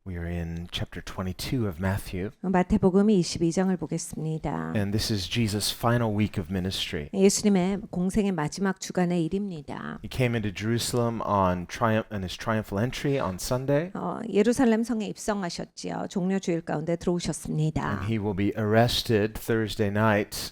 We are in chapter 22 of Matthew, 마태복음 22장을 보겠습니다. and this is Jesus' final week of ministry. 예수님의 공생의 마지막 주간의 일입니다. He came into Jerusalem on his triumphal entry on Sunday, 예루살렘 성에 입성하셨지요. 종려 주일 가운데 들어오셨습니다. and he will be arrested Thursday night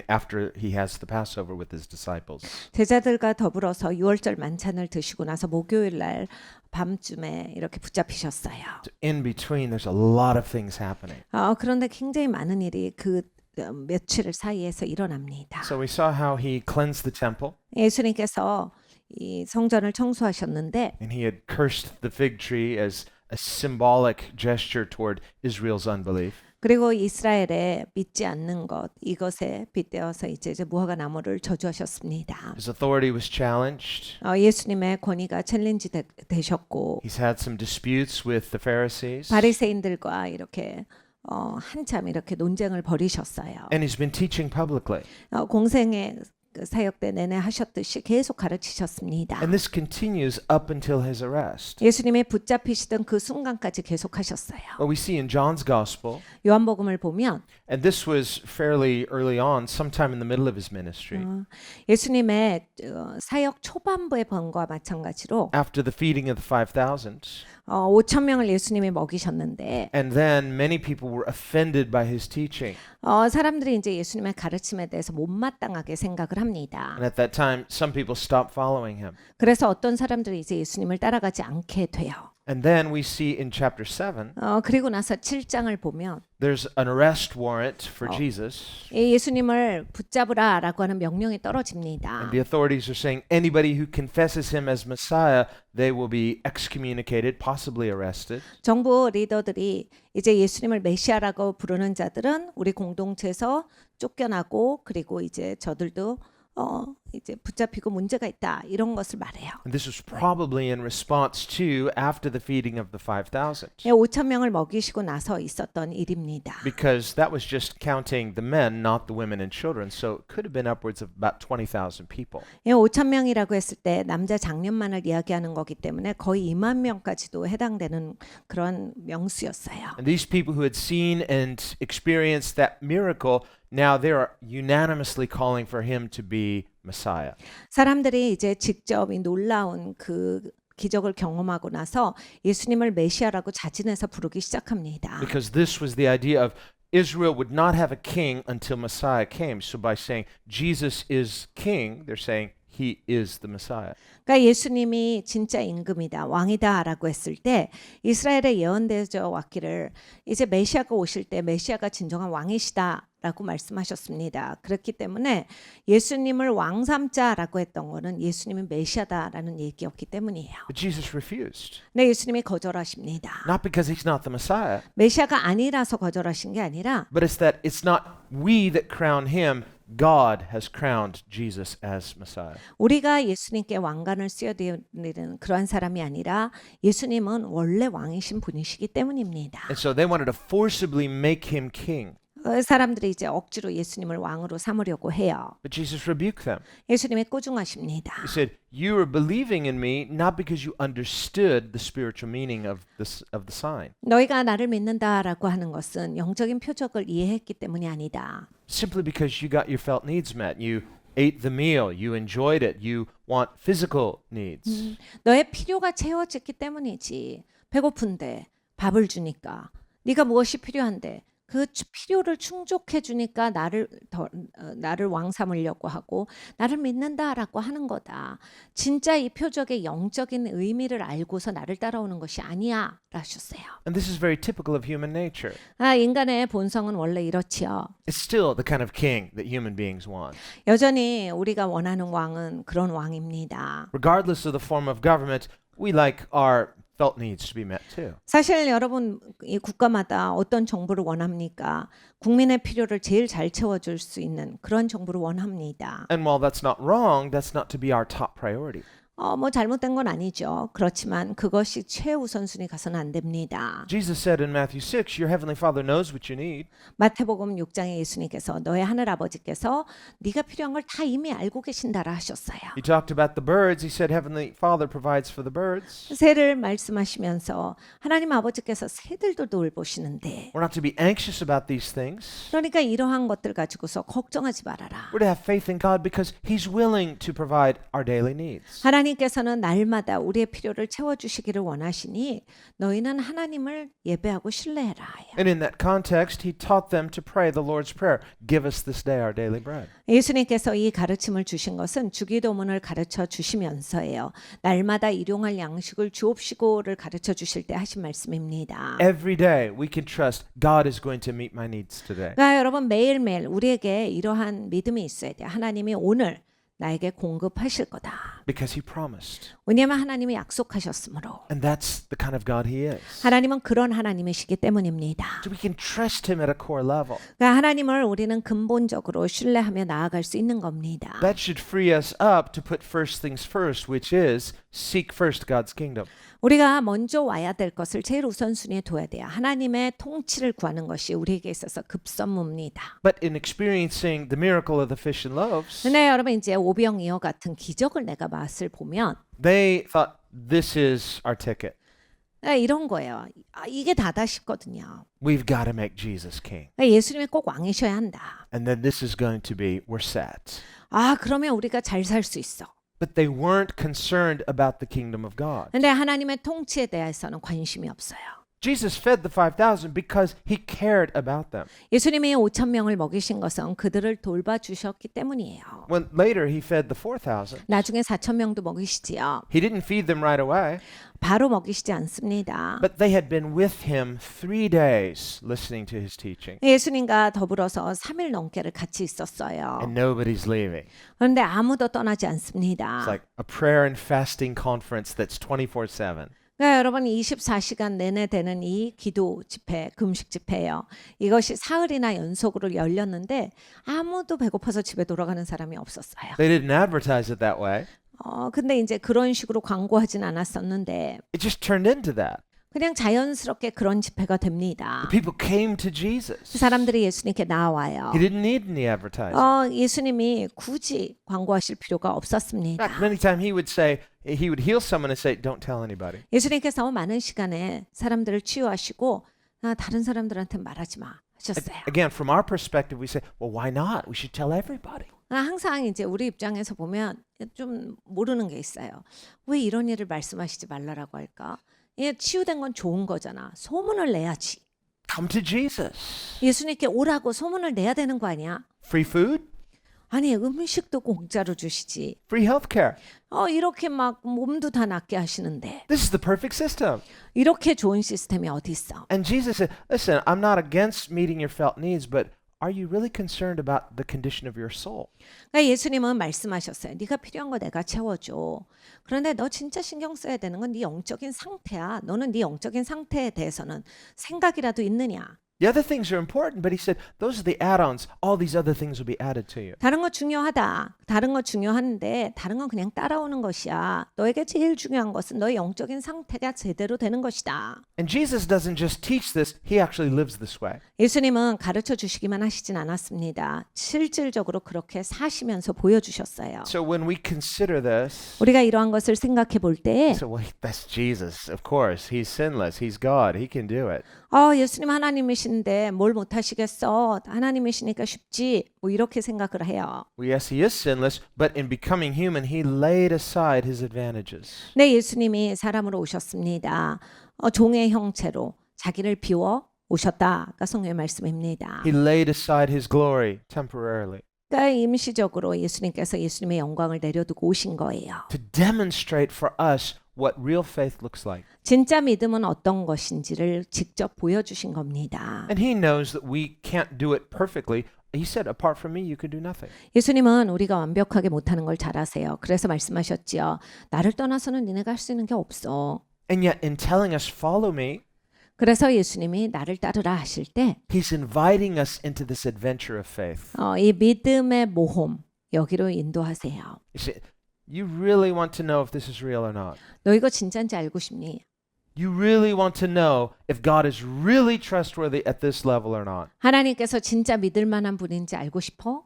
after he has the Passover with his disciples. 제자들과 더불어서 유월절 만찬을 드시고 나서 목요일 날 밤쯤에 이렇게 붙잡히셨어요. So in between, there's a lot of things happening. 그런데 굉장히 많은 일이 그 며칠 사이에서 일어납니다. So we saw how he cleansed the temple, 예수님께서 이 성전을 청소하셨는데 and he had cursed the fig tree as a symbolic gesture toward Israel's unbelief. 그리고 이스라엘의 믿지 않는 것 이것에 빗대어서 이제 무화과 나무를 저주하셨습니다. His authority was challenged. 예수님의 권위가 챌린지 되셨고 He's had some disputes with the Pharisees. 바리새인들과 이렇게 한참 이렇게 논쟁을 벌이셨어요. And he's been teaching publicly. 공생의 그 사역 때 내내 하셨듯이 계속 가르치셨습니다. And this continues up until his arrest. 예수님의 붙잡히시던 그 순간까지 계속 하셨어요. What we see in John's Gospel, 요한복음을 보면 and this was fairly early on, sometime in the middle of his ministry, 예수님의 사역 초반부의 번과 마찬가지로 after the feeding of the 5,000, 5천 명을 예수님이 먹이셨는데 and then many people were offended by his teaching. 사람들이 이제 예수님의 가르침에 대해서 못마땅하게 생각을 합니다. And at that time, some people stopped following him. 그래서 어떤 사람들이 이제 예수님을 따라가지 않게 돼요. And then we see in chapter 7, 그리고 나서 7장을 보면 there's an arrest warrant for Jesus. 예수님을 붙잡으라라고 하는 명령이 떨어집니다. And the authorities are saying anybody who confesses him as Messiah, they will be excommunicated, possibly arrested. 정부 리더들이 이제 예수님을 메시아라고 부르는 자들은 우리 공동체에서 쫓겨나고 그리고 이제 저들도 이제 붙잡히고 문제가 있다 이런 것을 말해요. And this was probably in response to after the feeding of the 5,000. 5천 명을 먹이시고 나서 있었던 일입니다. Because that was just counting the men, not the women and children. So it could have been upwards of about 20,000 people. 5천 명이라고 했을 때 남자 장년만을 이야기하는 거기 때문에 거의 2만 명까지도 해당되는 그런 명수였어요. And these people who had seen and experienced that miracle, now they are unanimously calling for him to be Messiah. 사람들이 이제 직접 이 놀라운 그 기적을 경험하고 나서 예수님을 메시아라고 자진해서 부르기 시작합니다. Because this was the idea of Israel would not have a king until Messiah came. So by saying Jesus is king, they're saying he is the Messiah. 그러니까 예수님이 진짜 임금이다, 왕이다라고 했을 때 이스라엘에 예언되어 왔기를 이제 메시아가 오실 때 메시아가 진정한 왕이시다라고 말씀하셨습니다. 그렇기 때문에 예수님을 왕 삼자라고 했던 거는 예수님이 메시아다라는 얘기였기 때문이에요. But Jesus refused. 네, 예수님이 거절하십니다. Not because he's not the Messiah, 메시아가 아니라서 거절하신 게 아니라 but it's that it's not we that crown him. God has crowned Jesus as Messiah. 우리가 예수님께 왕관을 씌워드리는 그러한 사람이 아니라 예수님은 원래 왕이신 분이시기 때문입니다. And so they wanted to forcibly make him king. 사람들이 이제 억지로 예수님을 왕으로 삼으려고 해요. But Jesus rebuked them. 예수님이 꾸중하십니다. He said, "You are believing in me not because you understood the spiritual meaning of the sign, 너희가 나를 믿는다라고 하는 것은 영적인 표적을 이해했기 때문이 아니다. simply because you got your felt needs met. You ate the meal, you enjoyed it, you want physical needs." 너의 필요가 채워졌기 때문이지. 배고픈데 밥을 주니까 네가 무엇이 필요한데 그 필요를 충족해 주니까 나를 왕 삼으려고 하고 나를 믿는다라고 하는 거다. 진짜 이 표적의 영적인 의미를 알고서 나를 따라오는 것이 아니야 라셨어요. And this is very typical of human nature. 인간의 본성은 원래 이렇지요. It's still the kind of king that human beings want. 여전히 우리가 원하는 왕은 그런 왕입니다. Regardless of the form of government, we like our felt needs to be met too. 사실 여러분 이 국가마다 어떤 정부를 원합니까? 국민의 필요를 제일 잘 채워줄 수 있는 그런 정부를 원합니다. And while that's not wrong, that's not to be our top priority. 뭐 잘못된 건 아니죠. 그렇지만 그것이 최우선순위 가서는 안 됩니다. Jesus said in Matthew 6, your heavenly Father knows what you need. 마태복음 6장에 예수님께서 너의 하늘 아버지께서 네가 필요한 걸 다 이미 알고 계신다라 하셨어요. He talked about the birds. He said heavenly Father provides for the birds. 새를 말씀하시면서 하나님 아버지께서 새들도 돌보시는데 We're not to be anxious about these things. 그러니까 이러한 것들 가지고서 걱정하지 말아라. We're to have faith in God because He's willing to provide our daily needs. 하나님께서는 날마다 우리의 필요를 채워주시기를 원하시니 너희는 하나님을 예배하고 신뢰해라. And in that context, He taught them to pray the Lord's Prayer. Give us this day our daily bread. 예수님께서 이 가르침을 주신 것은 주기도문을 가르쳐 주시면서예요. 날마다 일용할 양식을 주옵시고를 가르쳐 주실 때 하신 말씀입니다. Every day we can trust God is going to meet my needs today. 그러니까 여러분 매일매일 우리에게 이러한 믿음이 있어야 돼요. 하나님이 오늘 나에게 공급하실 거다. Because He promised. 왜냐하면 하나님이 약속하셨으므로. And that's the kind of God He is. 하나님은 그런 하나님이시기 때문입니다. So we can trust Him at a core level. 그러니까 하나님을 우리는 근본적으로 신뢰하며 나아갈 수 있는 겁니다. That should free us up to put first things first, which is seek first God's kingdom. 우리가 먼저 와야 될 것을 제일 우선순위에 둬야 돼요. 하나님의 통치를 구하는 것이 우리에게 있어서 급선무입니다. But in experiencing the miracle of the fish and loaves, 근데 여러분 이제 오병이어 같은 기적을 내가 맛을 보면 they thought this is our ticket. 이런 거예요. 이게 다다 싶거든요. We've got to make Jesus king. 예수님이 꼭 왕이셔야 한다. And then this is going to be, we're set. 그러면 우리가 잘 살 수 있어. But they weren't concerned about the kingdom of God. 근데 하나님의 통치에 대해서는 관심이 없어요. Jesus fed the 5,000 because He cared about them. 예수님이 5천 명을 먹이신 것은 그들을 돌봐주셨기 때문이에요. When later He fed the 4,000, 나중에 4천 명도 먹이시지요. He didn't feed them right away, 바로 먹이시지 않습니다. but they had been with Him 3 days listening to His teaching. 예수님과 더불어서 3일 넘게를 같이 있었어요. And nobody's leaving. 그런데 아무도 떠나지 않습니다. It's like a prayer and fasting conference that's 24/7. 그러니까 여러분 24시간 내내 되는 이 기도 집회, 금식 집회예요. 이것이 사흘이나 연속으로 열렸는데 아무도 배고파서 집에 돌아가는 사람이 없었어요. They didn't advertise it that way. 근데 이제 그런 식으로 광고하진 않았었는데 It just turned into that. 그냥 자연스럽게 그런 집회가 됩니다. The people came to Jesus. 사람들이 예수님께 나와요. He didn't need any advertising. 예수님이 굳이 광고하실 필요가 In 없었습니다. fact, many times he would heal someone and say, "Don't tell anybody." 예수님께서 많은 시간에 사람들을 치유하시고 다른 사람들한테 말하지 마 하셨어요. Again, from our perspective, we say, "Well, why not? We should tell everybody." 항상 이제 우리 입장에서 보면 좀 모르는 게 있어요. 왜 이런 일을 말씀하시지 말라라고 할까? 치유된 건 좋은 거잖아. 소문을 내야지. Come to Jesus. 예수님께 오라고 소문을 내야 되는 거 아니야? Free food, 아니 음식도 공짜로 주시지. free healthcare. 이렇게 막 몸도 다 낫게 하시는데 This is the perfect system. 이렇게 좋은 시스템이 어디 있어? And Jesus said, "Listen, I'm not against meeting your felt needs, but are you really concerned about the condition of your soul?" 그러니까 예수님은 말씀하셨어요. 네가 필요한 거 내가 채워줘. 그런데 너 진짜 신경 써야 되는 건 네 영적인 상태야. 너는 네 영적인 상태에 대해서는 생각이라도 있느냐? The other things are important, but He said, those are the add-ons. All these other things will be added to you. 다른 거 중요하다. 다른 거 중요한데 다른 건 그냥 따라오는 것이야. 너에게 제일 중요한 것은 너의 영적인 상태가 제대로 되는 것이다. And Jesus doesn't just teach this, He actually lives this way. 예수님은 가르쳐 주시기만 하시진 않았습니다. 실질적으로 그렇게 사시면서 보여주셨어요. So when we consider this, 우리가 이러한 것을 생각해 볼 때 so well, that's Jesus. Of course, He's sinless. He's God. He can do it. 예수님 하나님이신데 뭘 못하시겠어. 하나님이시니까 쉽지. 뭐 이렇게 생각을 해요. Well, yes, He is sinless, but in becoming human, He laid aside His advantages. 네, 예수님이 사람으로 오셨습니다. 종의 형체로 자기를 비워 오셨다가 성경의 말씀입니다. He laid aside His glory temporarily 그러니까 임시적으로 예수님께서 예수님의 영광을 내려두고 오신 거예요. to demonstrate for us what real faith looks like. 진짜 믿음은 어떤 것인지를 직접 보여주신 겁니다. And He knows that we can't do it perfectly. He said, apart from me, you can do nothing. 예수님은 우리가 완벽하게 못하는 걸 잘 아세요. 그래서 말씀하셨지요. 나를 떠나서는 니네가 할 수 있는 게 없어. And yet, in telling us, follow me, 그래서 예수님이 나를 따르라 하실 때 He's inviting us into this adventure of faith. 이 믿음의 모험 여기로 인도하세요. You see, You really want to know if this is real or not. 너 이거 진짜인지 알고 싶니? You really want to know if God is really trustworthy at this level or not. 하나님께서 진짜 믿을 만한 분인지 알고 싶어?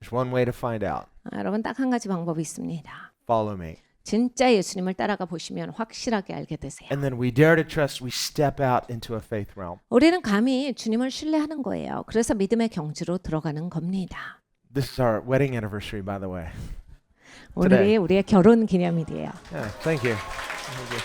There's one way to find out. 여러분 딱 한 가지 방법이 있습니다. Follow me. 진짜 예수님을 따라가 보시면 확실하게 알게 되세요. And then we dare to trust, we step out into a faith realm. 우리는 감히 주님을 신뢰하는 거예요. 그래서 믿음의 경지로 들어가는 겁니다. This is our wedding anniversary, by the way. 오늘이 우리의 결혼 기념일이에요. Yeah, thank you. Thank you.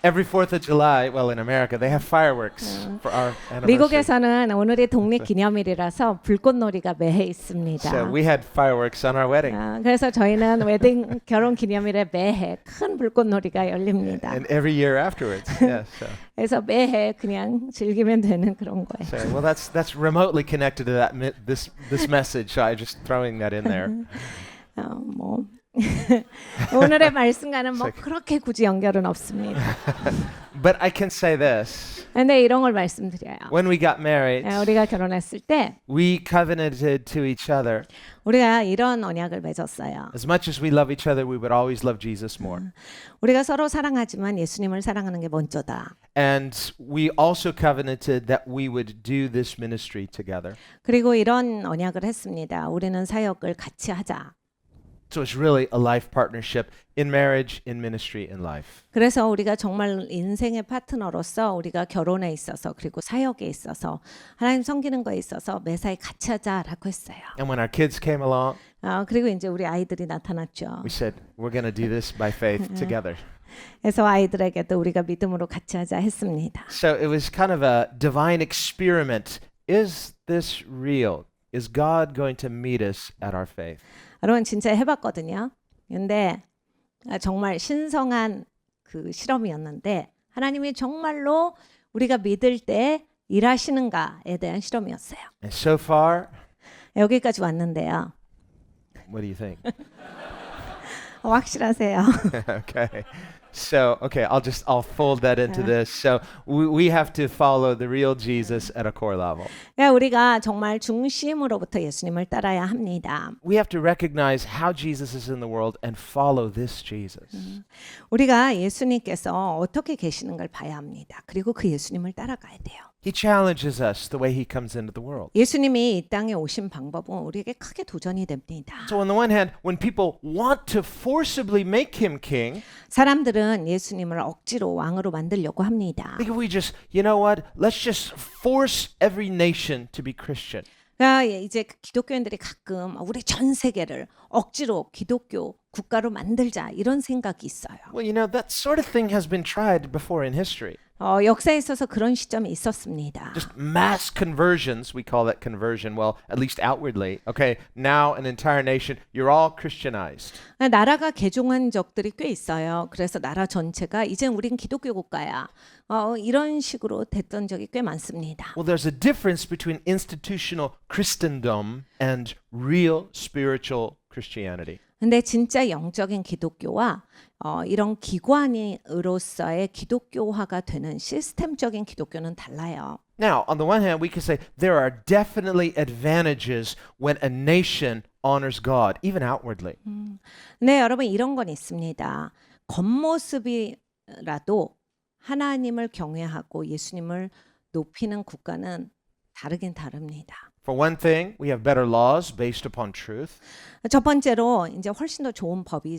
Every 4th of July, well, in America, they have fireworks for our anniversary. 미국에서는 오늘이 독립 기념일이라서 불꽃놀이가 매해 있습니다. So we had fireworks on our wedding. 그래서 저희는 웨딩 결혼 기념일에 매해 큰 불꽃놀이가 열립니다. And every year afterwards. Yes. So, 그래서 매해 그냥 즐기면 되는 그런 거예요. so well, that's remotely connected to that this message. So I'm just throwing that in there. 뭐 오늘의 말씀과는 뭐 그렇게 굳이 연결은 없습니다. But I can say this. 근데 이런 걸 말씀드려요. When we got married, 우리가 결혼했을 때 we covenanted to each other. 우리가 이런 언약을 맺었어요. As much as we love each other, we would always love Jesus more. 우리가 서로 사랑하지만 예수님을 사랑하는 게 먼저다. And we also covenanted that we would do this ministry together. 그리고 이런 언약을 했습니다. 우리는 사역을 같이 하자. So it's really a life partnership in marriage, in ministry, in life. 그래서 우리가 정말 인생의 파트너로서 우리가 결혼에 있어서 그리고 사역에 있어서 하나님 섬기는 거에 있어서 매사에 같이 하자라고 했어요. And when our kids came along, 그리고 이제 우리 아이들이 나타났죠. we said, we're going to do this by faith together. 그래서 아이들에게도 우리가 믿음으로 같이 하자 했습니다. So it was kind of a divine experiment. Is this real? Is God going to meet us at our faith? 여러분 진짜 해봤거든요. 근데 정말 신성한 그 실험이었는데 하나님이 정말로 우리가 믿을 때 일하시는가에 대한 실험이었어요. And so far, 여기까지 왔는데요. what do you think? 확실하세요. Okay. So, okay, I'll fold that into this. So we have to follow the real Jesus at a core level. 그러니까 우리가 정말 중심으로부터 예수님을 따라야 합니다. We have to recognize how Jesus is in the world and follow this Jesus. 우리가 예수님께서 어떻게 계시는 걸 봐야 합니다. 그리고 그 예수님을 따라가야 돼요. He challenges us the way he comes into the world. 예수님이 이 땅에 오신 방법은 우리에게 크게 도전이 됩니다. So on the one hand, when people want to forcibly make him king, 사람들은 예수님을 억지로 왕으로 만들려고 합니다. I think if we just, you know what, let's just force every nation to be Christian. 그러니까 이제 기독교인들이 가끔 우리 전 세계를 억지로 기독교 국가로 만들자 이런 생각이 있어요. Well, you know, that sort of thing has been tried before in history. 역사에 있어서 그런 시점이 있었습니다. Just mass conversions, we call that conversion, well, at least outwardly. Okay, now an entire nation, you're all Christianized. 나라가 개종한 적들이 꽤 있어요. 그래서 나라 전체가 이젠 우린 기독교 국가야. 이런 식으로 됐던 적이 꽤 많습니다. Well, there's a difference between institutional Christendom and real spiritual Christianity. 근데 진짜 영적인 기독교와 이런 기관으로서의 기독교화가 되는 시스템적인 기독교는 달라요. Now, on the one hand, we can say there are definitely advantages when a nation honors God, even outwardly. 네, 여러분 이런 건 있습니다. 겉모습이라도 하나님을 경외하고 예수님을 높이는 국가는 다르긴 다릅니다. For one thing, we have better laws based upon truth. 첫 번째로 이제 훨씬 더 좋은 법이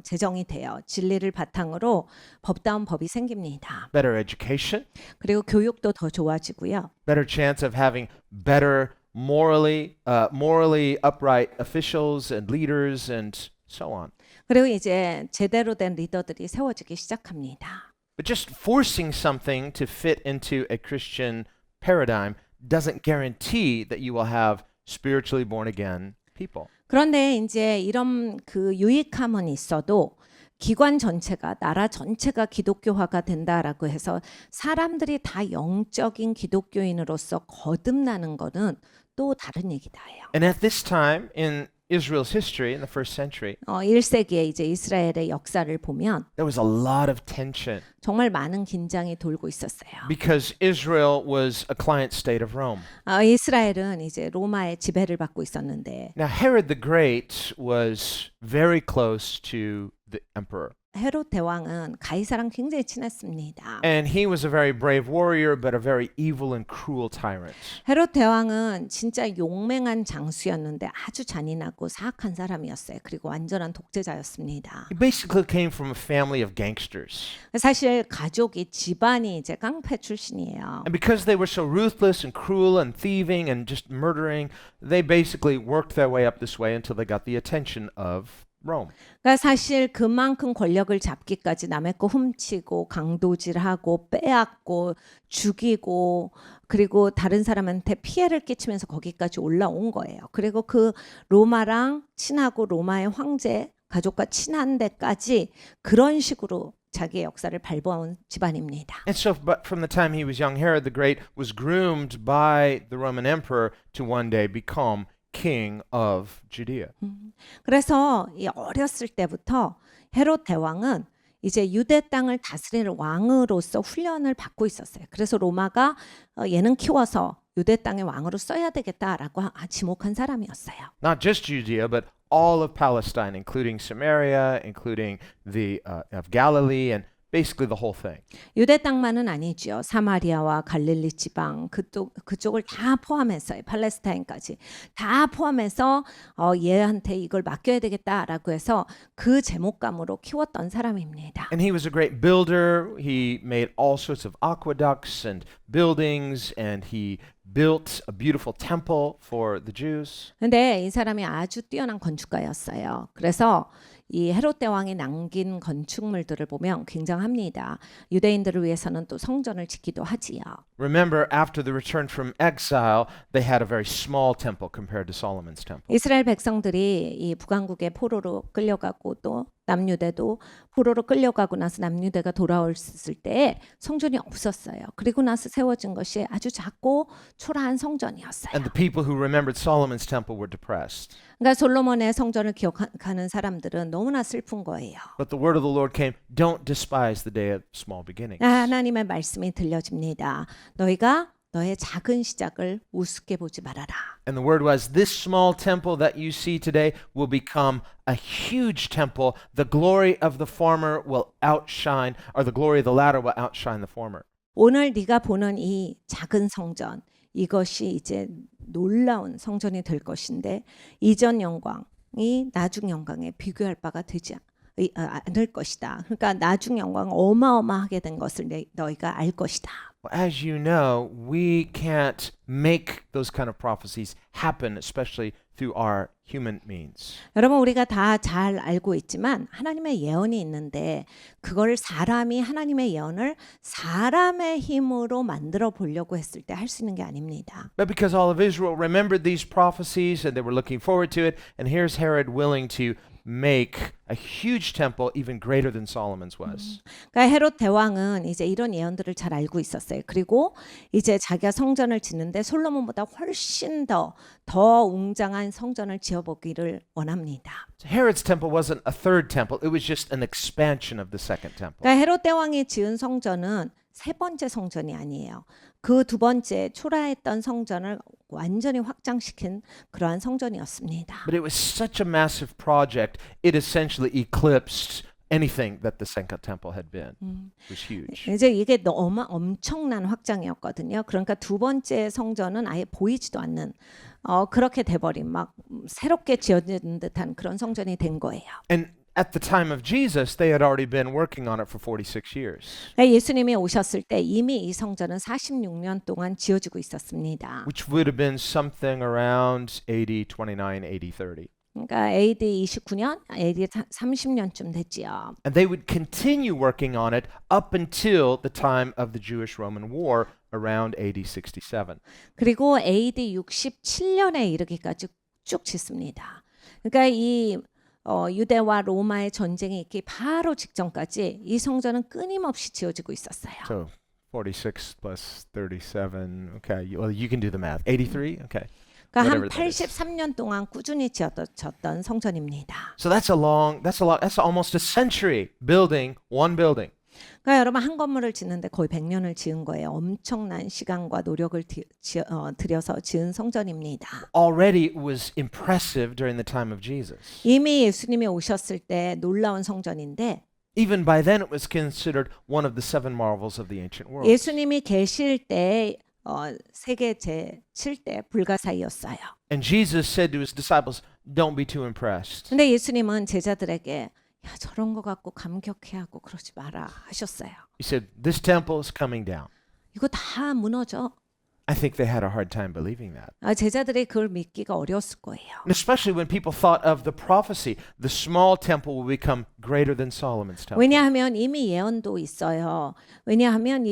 제정이 돼요. 진리를 바탕으로 법다운 법이 생깁니다. Better education, 그리고 교육도 더 좋아지고요. better chance of having better morally upright officials and leaders and so on. 그리고 이제 제대로 된 리더들이 세워지기 시작합니다. But just forcing something to fit into a Christian paradigm doesn't guarantee that you will have spiritually born again people. 그런데 이제 이런 그 유익함은 있어도 기관 전체가 나라 전체가 기독교화가 된다라고 해서 사람들이 다 영적인 기독교인으로서 거듭나는 거는 또 다른 얘기다예요. And at this time in Israel's history in the first century, 1세기에 이제 이스라엘의 역사를 보면 there was a lot of tension 정말 많은 긴장이 돌고 있었어요. because Israel was a client state of Rome. 이스라엘은 이제 로마의 지배를 받고 있었는데 Now, Herod the Great was very close to the emperor. 헤롯 대왕은 가이사랑 굉장히 친했습니다. And he was a very brave warrior, but a very evil and cruel tyrant. 헤롯 대왕은 진짜 용맹한 장수였는데 아주 잔인하고 사악한 사람이었어요. 그리고 완전한 독재자였습니다. He basically came from a family of gangsters. 사실 가족이 집안이 이제 깡패 출신이에요. And because they were so ruthless and cruel and thieving and just murdering, they basically worked their way up this way until they got the attention of Rome. 그러니까 사실 그만큼 권력을 잡기까지 남의 거 훔치고 강도질하고 빼앗고 죽이고 그리고 다른 사람한테 피해를 끼치면서 거기까지 올라온 거예요. 그리고 그 로마랑 친하고 로마의 황제 가족과 친한 데까지 그런 식으로 자기의 역사를 밟아온 집안입니다. And so, but from the time he was young, Herod the Great was groomed by the Roman emperor to one day become king of Judea. 그래서 이 어렸을 때부터 헤롯 대왕은 이제 유대 땅을 다스릴 왕으로서 훈련을 받고 있었어요. 그래서 로마가 얘는 키워서 유대 땅의 왕으로 써야 되겠다라고 지목한 사람이었어요. Not just Judea, but all of Palestine, including Samaria, including the of Galilee, and basically the whole thing. 유대 땅만은 아니죠. 사마리아와 갈릴리 지방 그쪽을 다 포함해서 팔레스타인까지 다 포함해서 얘한테 이걸 맡겨야 되겠다라고 해서 그 제목감으로 키웠던 사람입니다. And he was a great builder. He made all sorts of aqueducts and buildings, and he built a beautiful temple for the Jews. 근데 이 사람이 아주 뛰어난 건축가였어요. 그래서 이 헤롯 대왕이 남긴 건축물들을 보면 굉장합니다. 유대인들을 위해서는 또 성전을 짓기도 하지요. Remember, after the return from exile, they had a very small temple compared to Solomon's temple. 이스라엘 백성들이 이 북왕국의 포로로 끌려가고 또 남유대도 포로로 끌려가고 나서 남유대가 돌아왔을 때에 성전이 없었어요. 그리고 나서 세워진 것이 아주 작고 초라한 성전이었어요. And the people who remembered Solomon's temple were depressed. 그러니까 솔로몬의 성전을 기억하는 사람들은 너무나 슬픈 거예요. But the word of the Lord came, don't despise the day of small beginnings. 하나님의 말씀이 들려집니다. 너희가 너의 작은 시작을 우습게 보지 말아라. And the word was, this small temple that you see today will become a huge temple. The glory of the former will outshine, or the glory of the latter will outshine the former. 오늘 네가 보는 이 작은 성전, 이것이 이제 놀라운 성전이 될 것인데 이전 영광이 나중 영광에 비교할 바가 되지 않을 것이다. 그러니까 나중 영광 어마어마하게 된 것을 너희가 알 것이다. As you know, we can't make those kind of prophecies happen, especially through our human means. 여러분 우리가 다 잘 알고 있지만 하나님의 예언이 있는데 그걸 사람이 하나님의 예언을 사람의 힘으로 만들어 보려고 했을 때 할 수 있는 게 아닙니다. But because all of Israel remembered these prophecies and they were looking forward to it, and here's Herod willing to make a huge temple even greater than Solomon's was. 그러니까 헤롯 대왕은 이제 이런 예언들을 잘 알고 있었어요. 그리고 이제 자기가 성전을 짓는데 솔로몬보다 훨씬 더 웅장한 성전을 지어보기를 원합니다. Herod's temple wasn't a third temple, it was just an expansion of the second temple. 그러니까 헤롯 대왕이 지은 성전은 세 번째 성전이 아니에요. 그 두 번째 초라했던 성전을 완전히 확장시킨 그러한 성전이었습니다. But it was such a massive project, it essentially eclipsed anything that the second temple had been. It was huge. 이제 이게 너무 엄청난 확장이었거든요. 그러니까 두 번째 성전은 아예 보이지도 않는 그렇게 돼버린 막 새롭게 지어진 듯한 그런 성전이 된 거예요. And at the time of Jesus, they had already been working on it for 46 years, 예수님이 오셨을 때 이미 이 성전은 46년 동안 지어지고 있었습니다. which would have been something around AD 29, AD 30. 그러니까 AD 29년, AD 30년쯤 됐지요. And they would continue working on it up until the time of the Jewish-Roman War around AD 67. 그리고 AD 67년에 이르기까지 쭉 짓습니다. 그러니까 이 유대와 로마의 전쟁이 있기 바로 직전까지 이 성전은 끊임없이 지어지고 있었어요. So 46 plus 37. Okay, well, you can do the math. 83? Okay. 그러니까 한 whatever that is. 83년 동안 꾸준히 지어졌던 성전입니다. So that's almost a century building one building. 그러니까 여러분 한 건물을 짓는데 거의 100년을 지은 거예요. 엄청난 시간과 노력을 들여서 지은 성전입니다. Already it was impressive during the time of Jesus. 이미 예수님이 오셨을 때 놀라운 성전인데 Even by then it was considered one of the seven marvels of the ancient world. 예수님이 계실 때 세계 제7대 불가사의였어요. And Jesus said to his disciples, don't be too impressed. 근데 예수님은 제자들에게 야, 저런 거 갖고 감격해하고 그러지 마라 하셨어요. He said, this temple is coming down. 이거 다 무너져. I think they had a hard time believing that. 제자들이 그걸 믿기가 어려웠을 거예요. And especially when people thought of the prophecy, the small temple will become greater than Solomon's temple. 왜냐하면 이미 예언도 있어요. 왜냐하면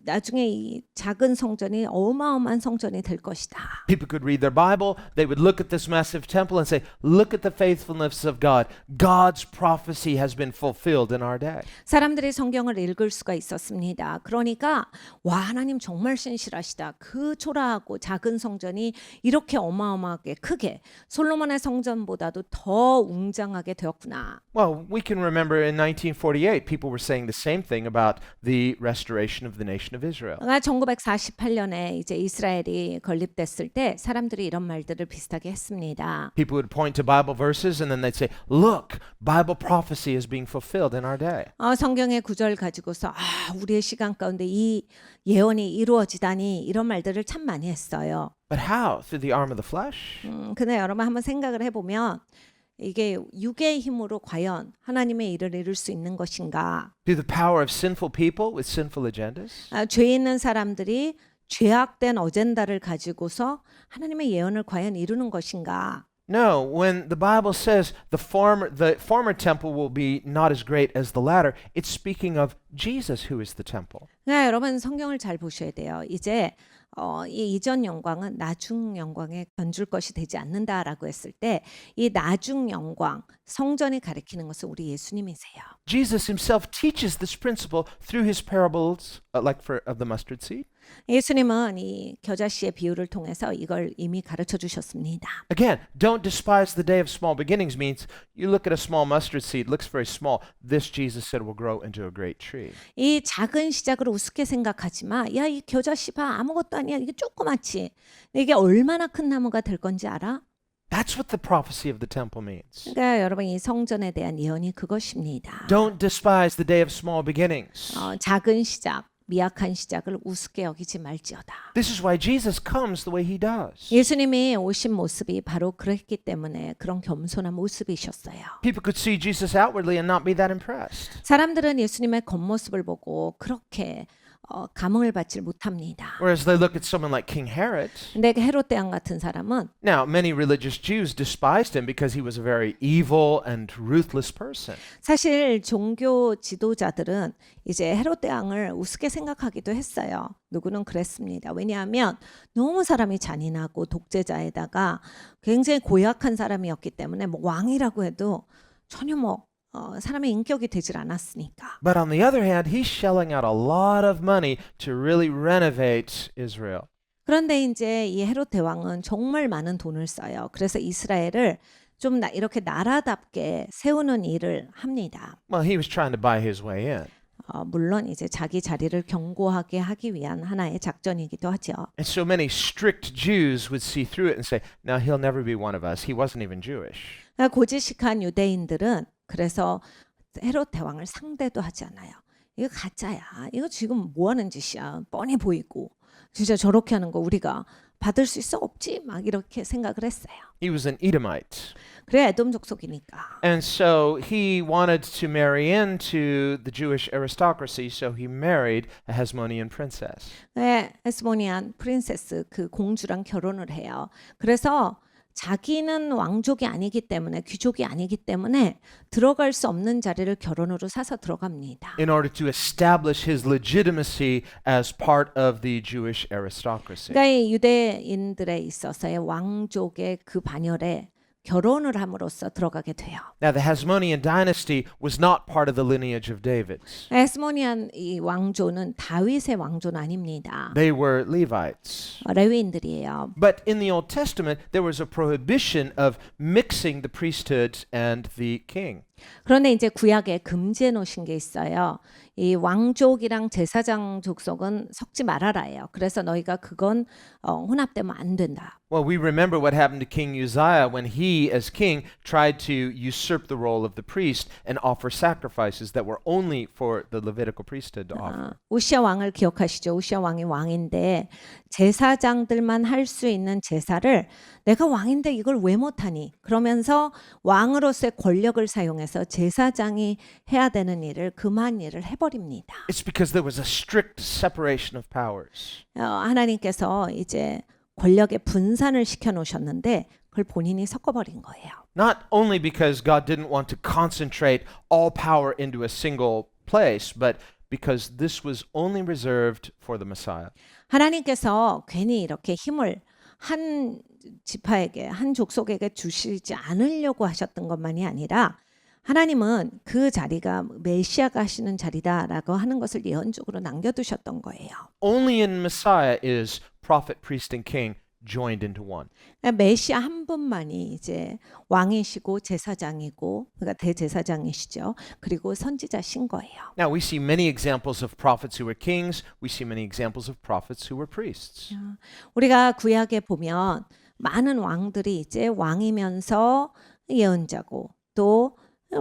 나중에 이 작은 성전이 어마어마한 성전이 될 것이다. People could read their Bible, they would look at this massive temple and say, look at the faithfulness of God. God's prophecy has been fulfilled in our day. 사람들이 성경을 읽을 수가 있었습니다. 그러니까 와 하나님 정말 신실하시다. 그 초라하고 작은 성전이 이렇게 어마어마하게 크게 솔로몬의 성전보다도 더 웅장하게 되었구나. Well, we can remember in 1948, people were saying the same thing about the restoration of the nation of Israel. 1948년에 이제 이스라엘이 건립됐을 때 사람들이 이런 말들을 비슷하게 했습니다. People would point to Bible verses and then they'd say, look, Bible prophecy is being fulfilled in our day. 성경의 구절 가지고서 우리의 시간 가운데 이 예언이 이루어지다니 이런 말들을 참 많이 했어요. But how? Through the arm of the flesh? 근데 여러분 한번 생각을 해보면 이게 육의 힘으로 과연 하나님의 일을 이룰 수 있는 것인가? Through the power of sinful people with sinful agendas? 죄 있는 사람들이 죄악된 어젠다를 가지고서 하나님의 예언을 과연 이루는 것인가? No, when the Bible says the former temple will be not as great as the latter, it's speaking of Jesus who is the temple. 네, 여러분 성경을 잘 보셔야 돼요. 이제 이 이전 영광은 나중 영광에 견줄 것이 되지 않는다라고 했을 때 이 나중 영광 성전이 가리키는 것은 우리 예수님이세요. Jesus himself teaches this principle through his parables, of the mustard seed. 예수님은 이 겨자씨의 비유를 통해서 이걸 이미 가르쳐 주셨습니다. Again, don't despise the day of small beginnings means you look at a small mustard seed, looks very small. This Jesus said will grow into a great tree. 이 작은 시작을 우습게 생각하지 마. 야, 이 겨자씨 봐. 아무것도 아니야. 이게 조그맣지. 이게 얼마나 큰 나무가 될 건지 알아? That's what the prophecy of the temple means. 그러니까 여러분 이 성전에 대한 예언이 그것입니다. Don't despise the day of small beginnings. 작은 시작, 미약한 시작을 우습게 여기지 말지어다. This is why Jesus comes the way he does. 예수님이 오신 모습이 바로 그랬기 때문에 그런 겸손한 모습이셨어요. People could see Jesus outwardly and not be that impressed. 사람들은 예수님의 겉모습을 보고 그렇게 감흥을 받지 못합니다. Whereas they look at someone like King Herod. 근데 헤롯 대왕 같은 사람은 Now, many religious Jews despised him because he was a very evil and ruthless person. 사실 종교 지도자들은 이제 헤롯 대왕을 우습게 생각하기도 했어요. 누구는 그랬습니다. 왜냐하면 너무 사람이 잔인하고 독재자에다가 굉장히 고약한 사람이었기 때문에 뭐 왕이라고 해도 전혀 사람의 인격이 되질 않았으니까. But on the other hand, he's shelling out a lot of money to really renovate Israel. 그런데 이제 이 헤롯 대왕은 정말 많은 돈을 써요. 그래서 이스라엘을 좀 이렇게 나라답게 세우는 일을 합니다. Well, he was trying to buy his way in. 물론 이제 자기 자리를 견고하게 하기 위한 하나의 작전이기도 하죠. And so many strict Jews would see through it and say, no, he'll never be one of us. He wasn't even Jewish. 고지식한 유대인들은 그래서 헤롯 대왕을 상대도 하지 않아요. 이거 가짜야. 이거 지금 뭐 하는 짓이야. 뻔히 보이고. 진짜 저렇게 하는 거 우리가 받을 수 있어? 없지? 막 이렇게 생각을 했어요. He was an Edomite. 그래 에돔 족속이니까. And so he wanted to marry into the Jewish aristocracy, so he married a Hasmonean princess. 네, 에스모니안 프린세스 그 공주랑 결혼을 해요. 그래서 자기는 왕족이 아니기 때문에 귀족이 아니기 때문에 들어갈 수 없는 자리를 결혼으로 사서 들어갑니다. In order to establish his legitimacy as part of the Jewish aristocracy. 그러니까 이 유대인들에 있어서의 왕족의 그 반열에 결혼을 함으로써 들어가게 돼요. Now, the Hasmonean dynasty was not part of the lineage of David. 에스모니안 이 왕조는 다윗의 왕조는 아닙니다. They were Levites. 레위인들이에요. But in the Old Testament, there was a prohibition of mixing the priesthood and the king. 그런데 이제 구약에 금지해 놓으신 게 있어요. 이 왕족이랑 제사장 족속은 섞지 말아라예요. 그래서 너희가 그건 혼합되면 안 된다. Well, we remember what happened to King Uzziah when he, as king, tried to usurp the role of the priest and offer sacrifices that were only for the Levitical priesthood to offer. 우시아 왕을 기억하시죠? 우시아 왕이 왕인데 제사장들만 할 수 있는 제사를 내가 왕인데 이걸 왜 못하니? 그러면서 왕으로서의 권력을 사용해서 제사장이 해야 되는 일을 금한 일을 해버립니다. It's because there was a strict separation of powers. 하나님께서 이제 권력의 분산을 시켜 놓으셨는데 그걸 본인이 섞어버린 거예요. Not only because God didn't want to concentrate all power into a single place, but because this was only reserved for the Messiah. 하나님께서 괜히 이렇게 힘을 한 지파에게, 한 족속에게 주시지 않으려고 하셨던 것만이 아니라 하나님은 그 자리가 메시아가 하시는 자리다라고 하는 것을 예언적으로 남겨두셨던 거예요. Only in Messiah is prophet, priest, and king joined into one. 메시아 한 분만이 이제 왕이시고 제사장이고, 그러니까 대제사장이시죠. 그리고 선지자신 거예요. Now, we see many examples of prophets who were kings. We see many examples of prophets who were priests. 우리가 구약에 보면 많은 왕들이 이제 왕이면서 예언자고 또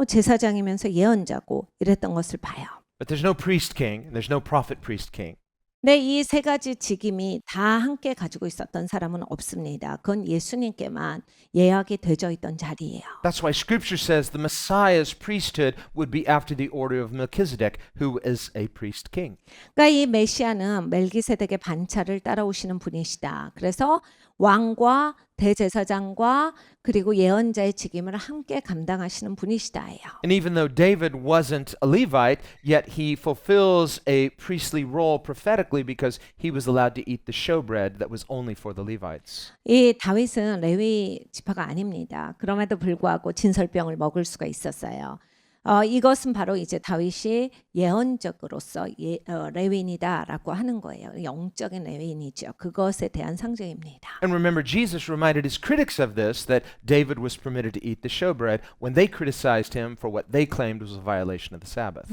제사장이면서 예언자고 이랬던 것을 봐요. But there's no priest king, and there's no prophet priest king. 근데 이 세 가지 직임이 다 함께 가지고 있었던 사람은 없습니다. 그건 예수님께만 예약이 되어 있던 자리예요. That's why Scripture says the Messiah's priesthood would be after the order of Melchizedek, who is a priest king. 그러니까 이 메시아는 멜기세덱의 반차를 따라오시는 분이시다. 그래서 왕과 대제사장과 그리고 예언자의 직임을 함께 감당하시는 분이시다예요. And even though David wasn't a Levite, yet he fulfills a priestly role prophetically because he was allowed to eat the showbread that was only for the Levites. 이 다윗은 레위 지파가 아닙니다. 그럼에도 불구하고 진설병을 먹을 수가 있었어요. 이것은 바로 이제 다윗이 예언적으로서 레위인이다라고 하는 거예요. 영적인 레위인이죠. 그것에 대한 상징입니다. And remember, Jesus reminded his critics of this, that David was permitted to eat the showbread when they criticized him for what they claimed was a violation of the Sabbath.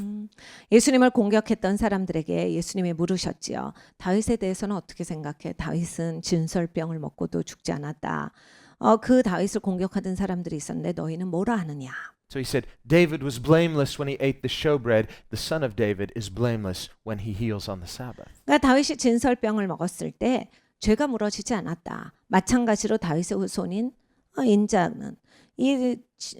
예수님을 공격했던 사람들에게 예수님이 물으셨지요. 다윗에 대해서는 어떻게 생각해? 다윗은 진설병을 먹고도 죽지 않았다. 그 다윗을 공격하던 사람들이 있었는데 너희는 뭐라 하느냐? So he said, David was blameless when he ate the showbread. The son of David is blameless when he heals on the Sabbath. 그러니까 다윗이 진설병을 먹었을 때 죄가 물어지지 않았다. 마찬가지로 다윗의 후손인 인자는 이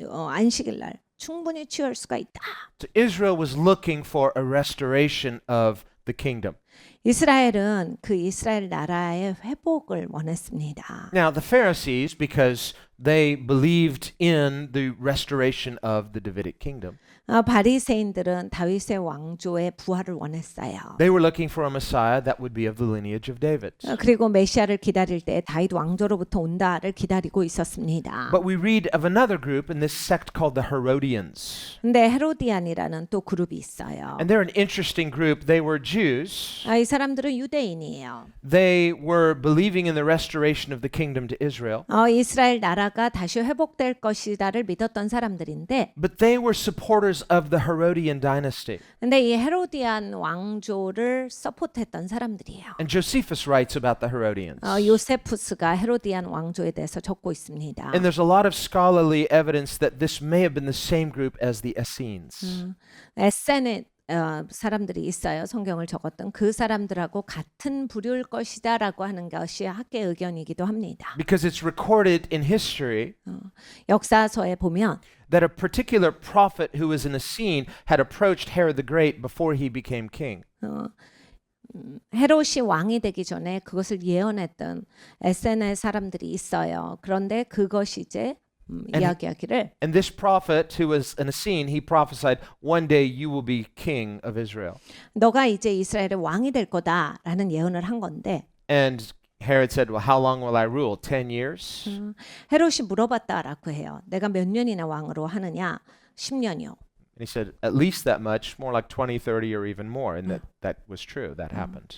안식일 날 충분히 취할 수가 있다. So Israel was looking for a restoration of the kingdom. 이스라엘은 그 이스라엘 나라의 회복을 원했습니다. Now, the Pharisees, because they believed in the restoration of the Davidic kingdom, 바리새인들은 다윗의 왕조의 부활을 원했어요. they were looking for a Messiah that would be of the lineage of David. 그리고 메시아를 기다릴 때 다윗 왕조로부터 온다를 기다리고 있었습니다. But we read of another group in this sect called the Herodians. 근데 헤로디안이라는 또 그룹이 있어요. And they're an interesting group. They were Jews. 이 사람들은 유대인이에요. They were believing in the restoration of the kingdom to Israel. 이스라엘 나라가 다시 회복될 것이다를 믿었던 사람들인데, But they were supporters of the Herodian dynasty. 근데 이 헤로디안 왕조를 서포트했던 사람들이에요. And Josephus writes about the Herodians. 요세푸스가 헤로디안 왕조에 대해서 적고 있습니다. And there's a lot of scholarly evidence that this may have been the same group as the Essenes. 에센의 사람들이 있어요. 성경을 적었던 그 사람들하고 같은 부류일 것이다라고 하는 것이 학계 의견이기도 합니다. Because it's recorded in history 역사서에 보면 that a particular prophet who was in Essene had approached Herod the Great before he became king. 헤롯이 왕이 되기 전에 그것을 예언했던 에센의 사람들이 있어요. 그런데 그것이 이제 이야기하기를 And this prophet who was an Essene, he prophesied, one day you will be king of Israel. 너가 이제 이스라엘의 왕이 될 거다라는 예언을 한 건데 And Herod said, well, how long will I rule? 10 years? 헤롯이 물어봤다라고 해요. 내가 몇 년이나 왕으로 하느냐? 10년이요. And he said, at least that much, more like 20, 30, or even more. And that was true. That happened.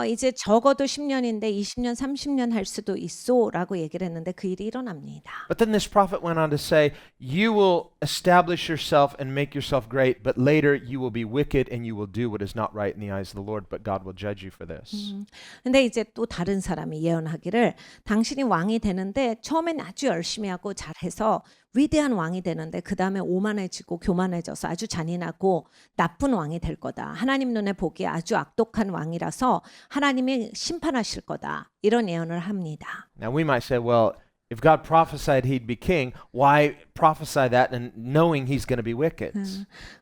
이제 적어도 10년인데 20년, 30년 할 수도 있어라고 얘기를 했는데 그 일이 일어납니다. But then this prophet went on to say, you will establish yourself and make yourself great, but later you will be wicked and you will do what is not right in the eyes of the Lord, but God will judge you for this. 근데 이제 또 다른 사람이 예언하기를 당신이 왕이 되는데 처음엔 아주 열심히 하고 잘해서 위대한 왕이 되는데 그 다음에 오만해지고 교만해져서 아주 잔인하고 나쁜 왕이 될 거다. 하나님 눈에 보기에 아주 악독한 왕이라서 하나님이 심판하실 거다. 이런 예언을 합니다. Now we might say, well, if God prophesied he'd be king, why prophesy that and knowing he's going to be wicked?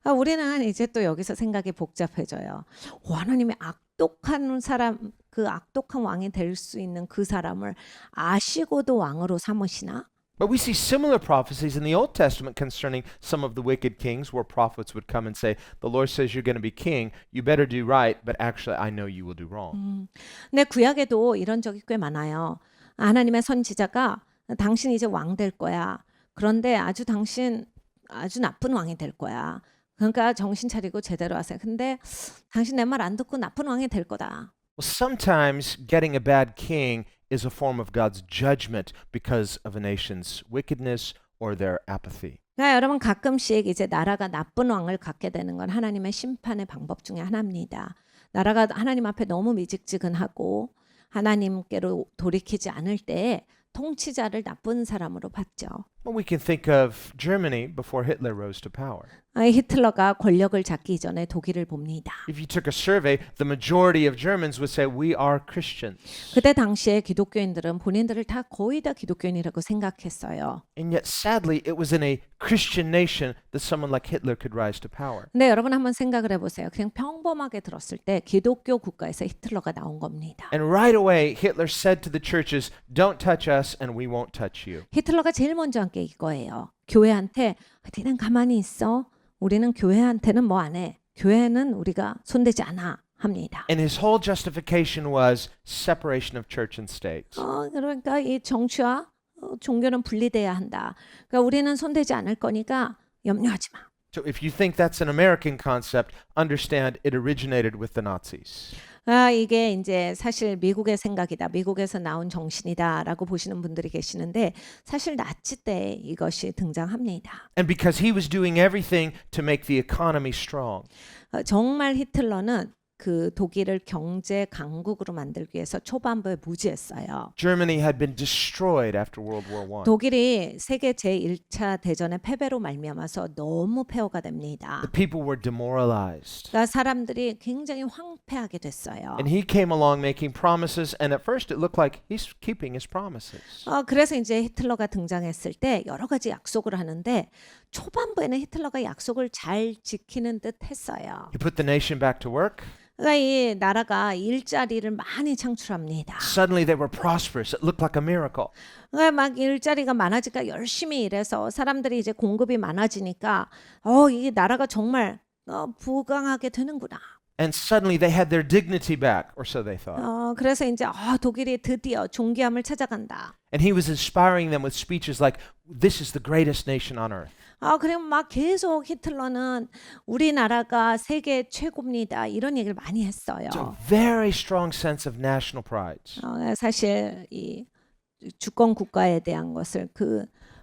우리는 이제 또 여기서 생각이 복잡해져요. 하나님이 악독한 사람, 그 악독한 왕이 될 수 있는 그 사람을 아시고도 왕으로 삼으시나? But we see similar prophecies in the Old Testament concerning some of the wicked kings where prophets would come and say, the Lord says you're going to be king, you better do right, but actually I know you will do wrong. 근데 구약에도 이런 적이 꽤 많아요. 하나님의 선지자가 당신 이제 왕 될 거야. 그런데 당신 아주 나쁜 왕이 될 거야. 그러니까 정신 차리고 제대로 하세요. 근데 당신 내 말 안 듣고 나쁜 왕이 될 거다. Well, sometimes getting a bad king is a form of God's judgment because of a nation's wickedness or their apathy. 그러니까 여러분 가끔씩 이제 나라가 나쁜 왕을 갖게 되는 건 하나님의 심판의 방법 중에 하나입니다. 나라가 하나님 앞에 너무 미직지근하고 하나님께로 돌이키지 않을 때 통치자를 나쁜 사람으로 봤죠. Well, we can think of Germany before Hitler rose to power. 히틀러가 권력을 잡기 이전에 독일을 봅니다. If you took a survey, the majority of Germans would say, we are Christians. 그때 당시에 기독교인들은 본인들을 다 거의 다 기독교인이라고 생각했어요. And yet, sadly, it was in a Christian nation that someone like Hitler could rise to power. 근데 여러분 한번 생각을 해보세요. 그냥 평범하게 들었을 때 기독교 국가에서 히틀러가 나온 겁니다. And right away, Hitler said to the churches, don't touch us and we won't touch you. 히틀러가 제일 먼저 한 게 이거예요. 교회한테 니는 가만히 있어. 우리는 교회한테는 뭐 안 해. 교회는 우리가 손대지 않아 합니다. And his whole justification was separation of church and state. 그러니까 이 정치와 종교는 분리돼야 한다. 그러니까 우리는 손대지 않을 거니까 염려하지 마. So if you think that's an American concept, understand it originated with the Nazis. 이게 이제 사실 미국의 생각이다. 미국에서 나온 정신이다라고 보시는 분들이 계시는데 사실 나치 때 이것이 등장합니다. And because he was doing everything to make the economy strong. 정말 히틀러는 그 독일을 경제 강국으로 만들기 위해서 초반부에 무지했어요. Germany had been destroyed after World War I. 독일이 세계 제1차 대전의 패배로 말미암아서 너무 폐허가 됩니다. The people were demoralized. 그러니까 사람들이 굉장히 황폐하게 됐어요. And he came along making promises, and at first it looked like he's keeping his promises. 그래서 이제 히틀러가 등장했을 때 여러 가지 약속을 하는데 초반부에는 히틀러가 약속을 잘 지키는 듯 했어요. He put the nation back to work. 그러니까 이 나라가 일자리를 많이 창출합니다. Suddenly they were prosperous. It looked like a miracle. 그러니까 막 일자리가 많아지니까 열심히 일해서 사람들이 이제 공급이 많아지니까 이 나라가 정말 부강하게 되는구나. And suddenly they had their dignity back, or so they thought. 그래서 이제 독일이 드디어 존귀함을 찾아간다. And he was inspiring them with speeches like, this is the greatest nation on earth. 그리고 막 계속 히틀러는 우리나라가 세계 최고입니다. 이런 얘기를 많이 했어요. It's a very strong sense of national pride. 사실 이 주권 국가에 대한 것을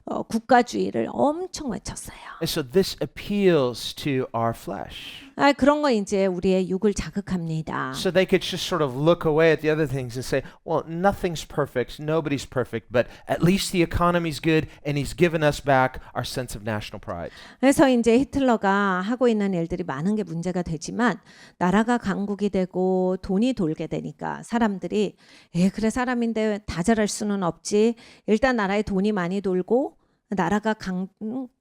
국가주의를 엄청 외쳤어요. And so this appeals to our flesh. 그런 거 이제 우리의 육을 자극합니다. So they could just sort of look away at the other things and say, well, nothing's perfect, nobody's perfect, but at least the economy's good and he's given us back our sense of national pride. 그래서 이제 히틀러가 하고 있는 일들이 많은 게 문제가 되지만 나라가 강국이 되고 돈이 돌게 되니까 사람들이 그래 사람인데 다 잘할 수는 없지. 일단 나라에 돈이 많이 돌고 나라가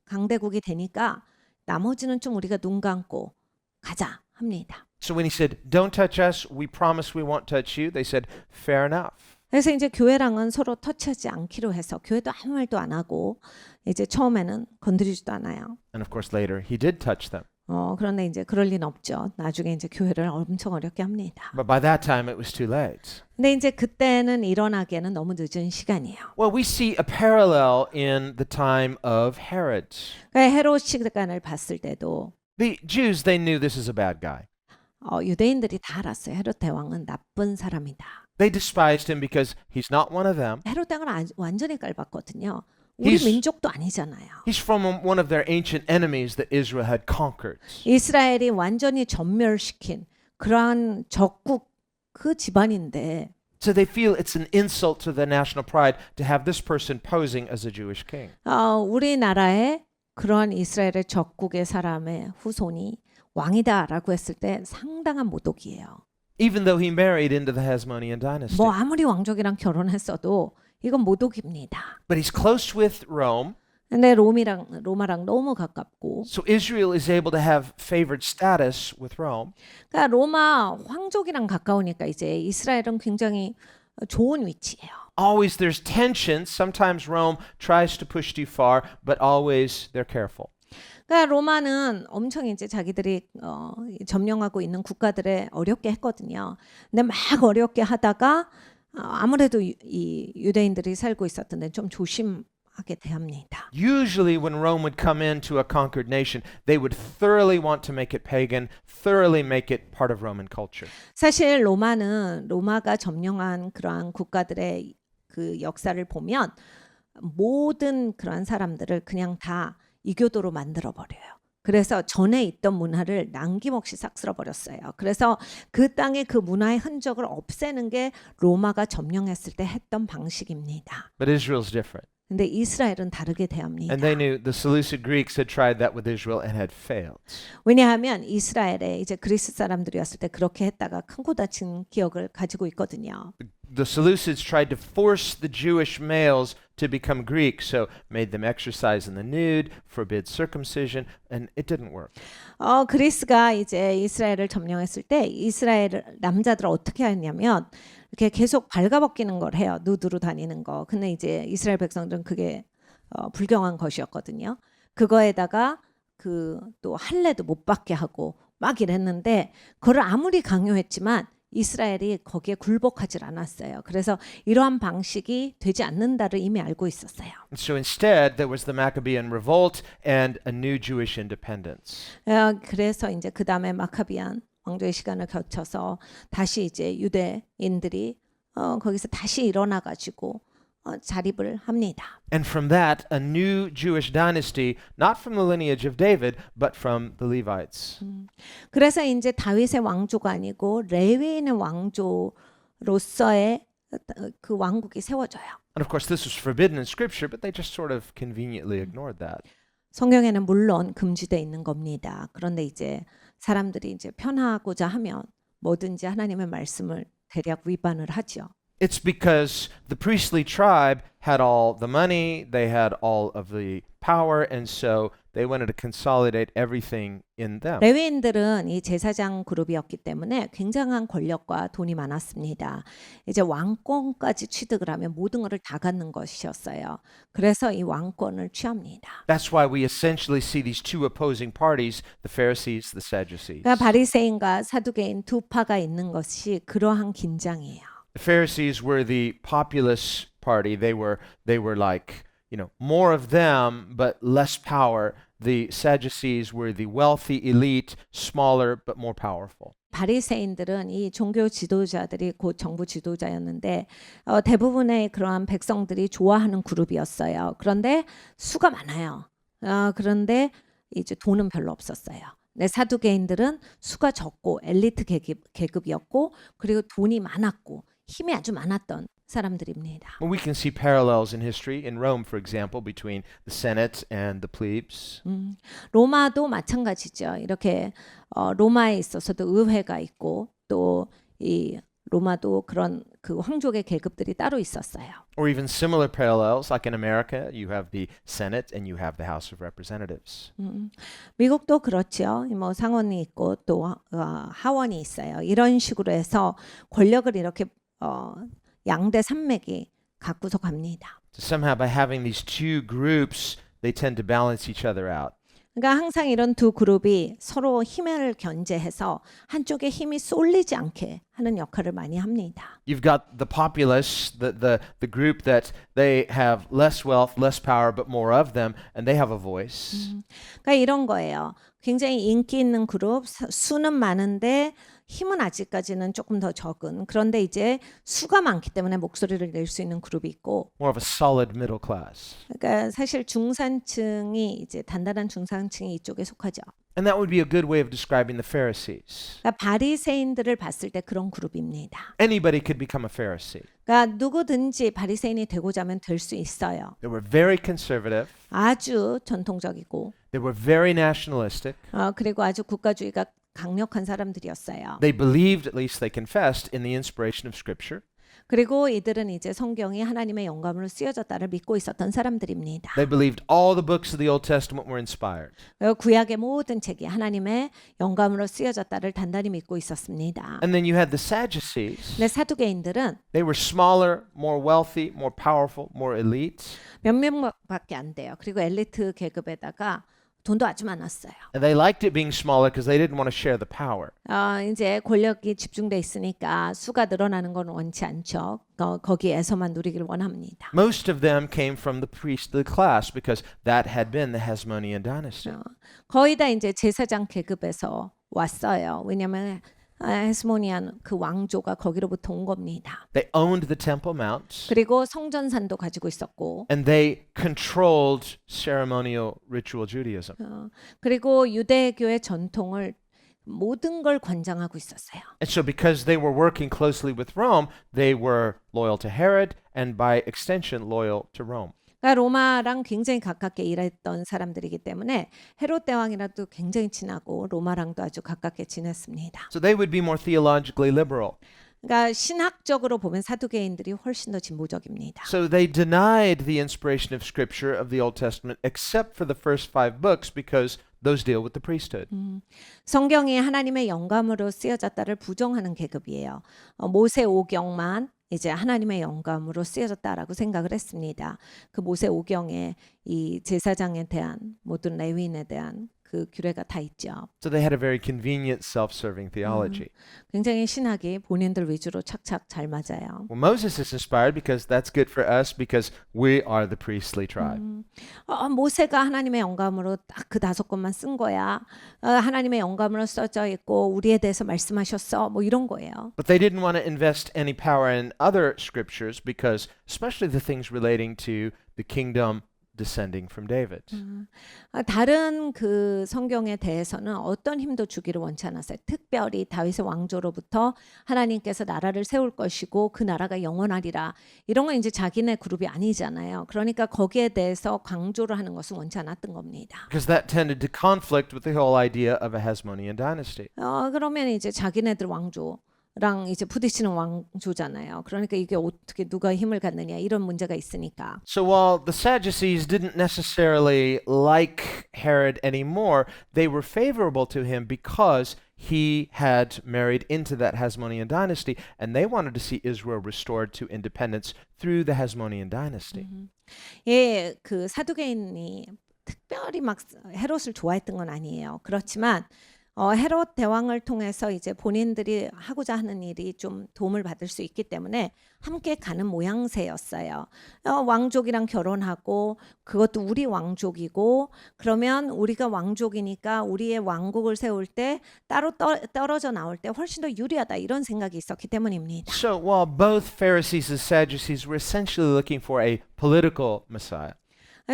강대국이 되니까 나머지는 좀 우리가 눈 감고 가자 합니다. So when he said, don't touch us, we promise we won't touch you, they said, fair enough. 그래서 이제 교회랑은 서로 터치하지 않기로 해서 교회도 아무 말도 안 하고 이제 처음에는 건드리지도 않아요. And of course later he did touch them. 그런데 이제 그럴 리는 없죠. 나중에 이제 교회를 엄청 어렵게 합니다. But by that time, it was too late. 근데 이제 그때는 일어나기에는 너무 늦은 시간이에요. Well, we see a parallel in the time of Herod. 그러니까 헤롯 시간을 봤을 때도 The Jews, they knew this is a bad guy. 유대인들이 다 알았어요. 헤롯 대왕은 나쁜 사람이다. They despised him because he's not one of them. 헤롯 대왕을 완전히 깔봤거든요. 우리 He's- 민족도 아니잖아요. He's from one of their ancient enemies that Israel had conquered. 이스라엘이 완전히 전멸시킨 그러한 적국 그 집안인데 So they feel it's an insult to their national pride to have this person posing as a Jewish king. 우리나라에 그러한 이스라엘의 적국의 사람의 후손이 왕이다라고 했을 때 상당한 모독이에요. Even though he married into the Hasmonean dynasty. 뭐 아무리 왕족이랑 결혼했어도 이건 모독입니다. But he's close with Rome, 근데 로마랑 너무 가깝고, so Israel is able to have favored status with Rome. 그러니까 로마 황족이랑 가까우니까 이제 이스라엘은 굉장히 좋은 위치예요. Always there's tension. Sometimes Rome tries to push too far, but always they're careful. 그러니까 로마는 엄청 이제 자기들이 점령하고 있는 국가들에 어렵게 했거든요. 근데 막 어렵게 하다가 아무래도 이 유대인들이 살고 있었던 데 좀 조심하게 대합니다. Usually when Rome would come into a conquered nation, they would thoroughly want to make it pagan, thoroughly make it part of Roman culture. 사실 로마가 점령한 그러한 국가들의 그 역사를 보면 모든 그러한 사람들을 그냥 다 이교도로 만들어 버려요. 그래서 전에 있던 문화를 남김없이 싹 쓸어버렸어요. 그래서 그 땅의 그 문화의 흔적을 없애는 게 로마가 점령했을 때 했던 방식입니다. But Israel's different. 근데 이스라엘은 다르게 대합니다. And they knew the Seleucid Greeks had tried that with Israel and had failed. 왜냐하면 이스라엘에 이제 그리스 사람들이었을 때 그렇게 했다가 큰 코 다친 기억을 가지고 있거든요. The Seleucids tried to force the Jewish males to become Greek, so made them exercise in the nude, forbid circumcision, and it didn't work. 그리스가 이제 이스라엘을 점령했을 때 이스라엘 남자들을 어떻게 했냐면 이렇게 계속 발가벗기는 걸 해요. 누드로 다니는 거. 근데 이제 이스라엘 백성들은 그게 불경한 것이었거든요. 그거에다가 그 또 할례도 못 받게 하고 막 이랬는데 그걸 아무리 강요했지만 이스라엘이 거기에 굴복하지 않았어요. 그래서 이러한 방식이 되지 않는다를 이미 알고 있었어요. And so instead, there was the Maccabean revolt and a new Jewish independence. 그래서 이제 그 다음에 마카비안 왕조의 시간을 거쳐서 다시 이제 유대인들이 거기서 다시 일어나 가지고 자립을 합니다. And from that, a new Jewish dynasty, not from the lineage of David, but from the Levites. 그래서 이제 다윗의 왕조가 아니고 레위인의 왕조로서의 그 왕국이 세워져요. And of course, this was forbidden in Scripture, but they just sort of conveniently ignored that. 성경에는 물론 금지되어 있는 겁니다. 그런데 이제 사람들이 이제 편하고자 하면 뭐든지 하나님의 말씀을 대략 위반을 하죠. It's because the priestly tribe had all the money, they had all of the power, and so they wanted to consolidate everything in them. 레위인들은 이 제사장 그룹이었기 때문에 굉장한 권력과 돈이 많았습니다. 이제 왕권까지 취득을 하면 모든 것을 다 갖는 것이었어요. 그래서 이 왕권을 취합니다. That's why we essentially see these two opposing parties, the Pharisees, the Sadducees. 그러니까 바리새인과 사두개인 두 파가 있는 것이 그러한 긴장이에요. The Pharisees were the populist party. They were like, more of them but less power. The Sadducees were the wealthy elite, smaller but more powerful. 바리새인들은 이 종교 지도자들이 곧 정부 지도자였는데 대부분의 그러한 백성들이 좋아하는 그룹이었어요. 그런데 수가 많아요. 그런데 이제 돈은 별로 없었어요. 네, 사두개인들은 수가 적고 엘리트 계급이었고 그리고 돈이 많았고 힘이 아주 많았던 사람들입니다. Well, we can see parallels in history in Rome, for example, between the Senate and the plebes. 로마도 마찬가지죠. 이렇게 로마에 있어서도 의회가 있고 또 이 로마도 그런 그 황족의 계급들이 따로 있었어요. Or even similar parallels, like in America, you have the Senate and you have the House of Representatives. 미국도 그렇죠. 뭐 상원이 있고 또 하원이 있어요. 이런 식으로 해서 권력을 이렇게 양대 산맥이 갖고서 갑니다. So somehow by having these two groups, they tend to balance each other out. 그러니까 항상 이런 두 그룹이 서로 힘을 견제해서 한쪽에 힘이 쏠리지 않게 하는 역할을 많이 합니다. You've got the populace, the group that they have less wealth, less power, but more of them, and they have a voice. 그러니까 이런 거예요. 굉장히 인기 있는 그룹, 수는 많은데 힘은 아직까지는 조금 더 적은. 그런데 이제 수가 많기 때문에 목소리를 낼 수 있는 그룹이 있고, More of a solid middle class. 그러니까 사실 중산층이 이제 단단한 중산층이 이쪽에 속하죠. And that would be a good way of describing the Pharisees. 그러니까 바리새인들을 봤을 때 그런 그룹입니다. Anybody could become a Pharisee. 그러니까 누구든지 바리새인이 되고자 하면 될 수 있어요. They were very conservative. 아주 전통적이고, They were very nationalistic. 그리고 아주 국가주의가 강력한 사람들이었어요. They believed, at least they confessed, in the inspiration of Scripture. 그리고 이들은 이제 성경이 하나님의 영감으로 쓰여졌다를 믿고 있었던 사람들입니다. They believed all the books of the Old Testament were inspired. 그리고 구약의 모든 책이 하나님의 영감으로 쓰여졌다를 단단히 믿고 있었습니다. And then you had the Sadducees. 근데 사두개인들은 They were smaller, more wealthy, more powerful, more elite. 몇 명밖에 안 돼요. 그리고 엘리트 계급에다가 돈도 아주 많았어요. And they liked it being smaller because they didn't want to share the power. 이제 권력이 집중돼 있으니까 수가 늘어나는 건 원치 않죠. 거기에서만 누리기를 원합니다. Most of them came from the priestly class because that had been the Hasmonean dynasty. 거의 다 이제 제사장 계급에서 왔어요. 왜냐하면 헤스모니안 그 왕조가 거기로부터 온 겁니다. They owned the Temple Mount 그리고 성전산도 가지고 있었고, and they controlled ceremonial ritual Judaism. 그리고 유대교의 전통을 모든 걸 관장하고 있었어요. And so because they were working closely with Rome, they were loyal to Herod and by extension loyal to Rome. 그러니까 로마랑 굉장히 가깝게 일했던 사람들이기 때문에 헤롯 대왕이랑도 굉장히 친하고 로마랑도 아주 가깝게 지냈습니다. So they would be more theologically liberal. 그러니까 신학적으로 보면 사두개인들이 훨씬 더 진보적입니다. So they denied the inspiration of Scripture of the Old Testament except for the first 5 books because those deal with the priesthood. 성경이 하나님의 영감으로 쓰여졌다를 부정하는 계급이에요. 모세 오경만 이제 하나님의 영감으로 쓰여졌다라고 생각을 했습니다. 그 모세 오경에 이 제사장에 대한 모든 레위인에 대한 그 규례가 다 있죠. So they had a very convenient self-serving theology. 굉장히 신학이 본인들 위주로 착착 잘 맞아요. Well, Moses is inspired because that's good for us because we are the priestly tribe. 모세가 하나님의 영감으로 딱 그 5권만 쓴 거야. 하나님의 영감으로 써져 있고 우리에 대해서 말씀하셨어. 뭐 이런 거예요. But they didn't want to invest any power in other scriptures because especially the things relating to the kingdom descending from David. 다른 그 성경에 대해서는 어떤 힘도 주기를 원치 않았어요. 특별히 다윗의 왕조로부터 하나님께서 나라를 세울 것이고 그 나라가 영원하리라. 이런 건 이제 자기네 그룹이 아니잖아요. 그러니까 거기에 대해서 강조를 하는 것은 원치 않았던 겁니다. Because that tended to conflict with the whole idea of a Hasmonean dynasty. 그러면 이제 자기네들 왕조랑 이제 부딪히는 왕조잖아요. 그러니까 이게 어떻게 누가 힘을 갖느냐 이런 문제가 있으니까. So while the Sadducees didn't necessarily like Herod anymore, they were favorable to him because he had married into that Hasmonean dynasty and they wanted to see Israel restored to independence through the Hasmonean dynasty. 예, 그 사두개인이 특별히 막 헤롯을 좋아했던 건 아니에요. 그렇지만 헤롯 대왕을 통해서 이제 본인들이 하고자 하는 일이 좀 도움을 받을 수 있기 때문에 함께 가는 모양새였어요. 왕족이랑 결혼하고 그것도 우리 왕족이고 그러면 우리가 왕족이니까 우리의 왕국을 세울 때 따로 떨어져 나올 때 훨씬 더 유리하다 이런 생각이 있었기 때문입니다. So while both Pharisees and Sadducees were essentially looking for a political Messiah,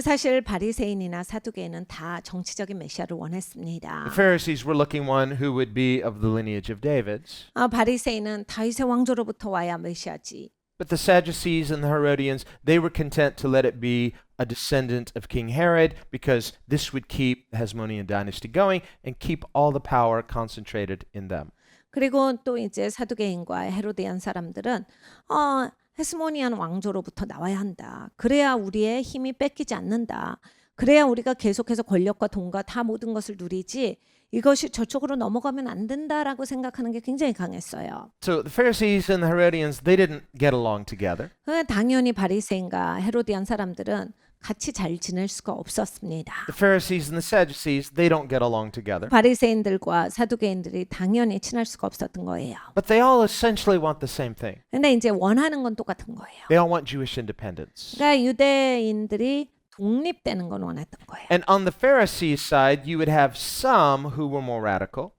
사실 바리새인이나 사두개인은 다 정치적인 메시아를 원했습니다. the Pharisees were looking one who would be of the lineage of David. 바리새인은 다윗의 왕조로부터 와야 메시아지. But the Sadducees and the Herodians, they were content to let it be a descendant of King Herod because this would keep the Hasmonean dynasty going and keep all the power concentrated in them. 그리고 또 이제 사두개인과 헤로디안 사람들은 헤스모니안 왕조로부터 나와야 한다. 그래야 우리의 힘이 뺏기지 않는다. 그래야 우리가 계속해서 권력과 돈과 다 모든 것을 누리지 이것이 저쪽으로 넘어가면 안 된다라고 생각하는 게 굉장히 강했어요. So the Pharisees and the Herodians, they didn't get along together. 당연히 바리새인과 헤로디안 사람들은 같이 잘 지낼 수가 없었습니다. The Pharisees and the Sadducees, they don't get along together. 바리새인들과 사두개인들이 당연히 친할 수가 없었던 거예요. But they all essentially want the same thing. 근데 이제 원하는 건 똑같은 거예요. They all want Jewish independence. 그러니까 유대인들이 독립되는 건 원했던 거예요. And on the Pharisees' side, you would have some who were more radical.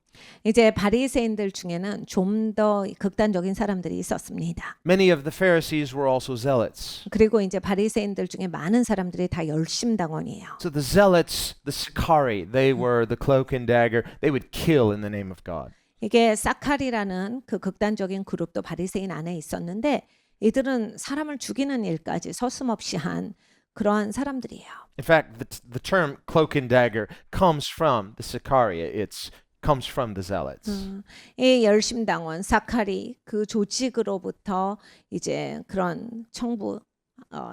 이제 바리새인들 중에는 좀 더 극단적인 사람들이 있었습니다. Many of the Pharisees were also zealots. 그리고 이제 바리새인들 중에 많은 사람들이 다 열심당원이에요. So the zealots, the Sicarii, they were the cloak and dagger. They would kill in the name of God. 이게 사카리라는 그 극단적인 그룹도 바리새인 안에 있었는데 이들은 사람을 죽이는 일까지 서슴없이 한 그러한 사람들이에요. In fact, the term cloak and dagger comes from the Sicarii. It comes from the zealots. 이 열심당원 사카리 그 조직으로부터 이제 그런 청부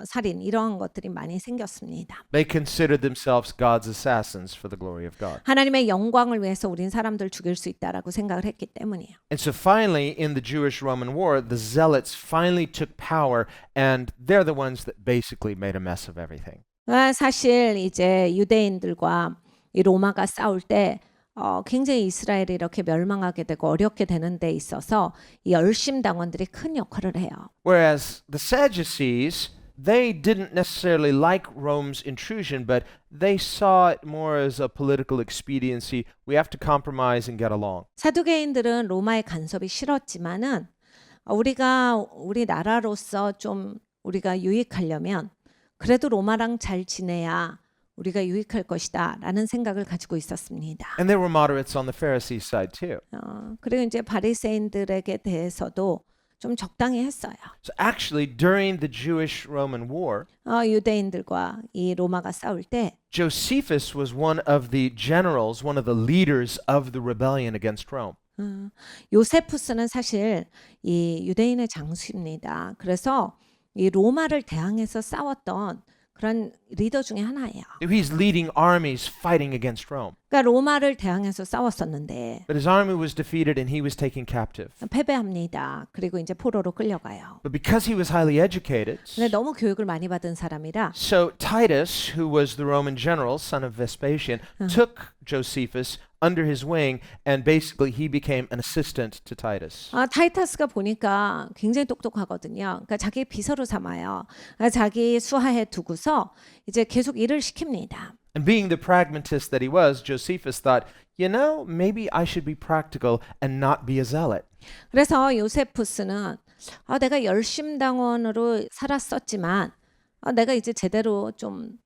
살인 이러한 것들이 많이 생겼습니다. They considered themselves God's assassins for the glory of God. 하나님의 영광을 위해서 우린 사람들 죽일 수 있다라고 생각을 했기 때문이에요. And so finally, in the Jewish-Roman War, the zealots finally took power, and they're the ones that basically made a mess of everything. 사실 이제 유대인들과 이 로마가 싸울 때 굉장히 이스라엘이 이렇게 멸망하게 되고 어렵게 되는 데 있어서 이 열심당원들이 큰 역할을 해요. Whereas the Sadducees, they didn't necessarily like Rome's intrusion, but they saw it more as a political expediency. We have to compromise and get along. 사두개인들은 로마의 간섭이 싫었지만은 우리 나라로서 좀 우리가 유익하려면 그래도 로마랑 잘 지내야 우리가 유익할 것이다 라는 생각을 가지고 있었습니다. And there were moderates on the Pharisee side too. 그리고 이제 바리새인들에게 대해서도 좀 적당히 했어요. So actually, during the Jewish-Roman War, 유대인들과 이 로마가 싸울 때 Josephus was one of the generals, one of the leaders of the rebellion against Rome. 요세푸스는 사실 이 유대인의 장수입니다. 그래서 이 로마를 대항해서 싸웠던 그런 리더 중에 하나예요. He's leading armies fighting against Rome. 그러니까 로마를 대항해서 싸웠었는데 But his army was defeated and he was taken captive. 패배합니다. 그리고 이제 포로로 끌려가요. But because he was highly educated, 근데 너무 교육을 많이 받은 사람이라 so Titus, who was the Roman general, son of Vespasian, took Josephus under his wing, and basically he became an assistant to Titus. 타이터스가 보니까 굉장히 똑똑하거든요. 그러니까 자기 비서로 삼아요. 그러니까 자기 수하에 두고서 이제 계속 일을 시킵니다. And being the pragmatist that he was, Josephus thought, maybe I should be practical and not be a zealot. 그래서 요세푸스는 내가 열심당원으로 살았었지만 내가 이제 제대로 좀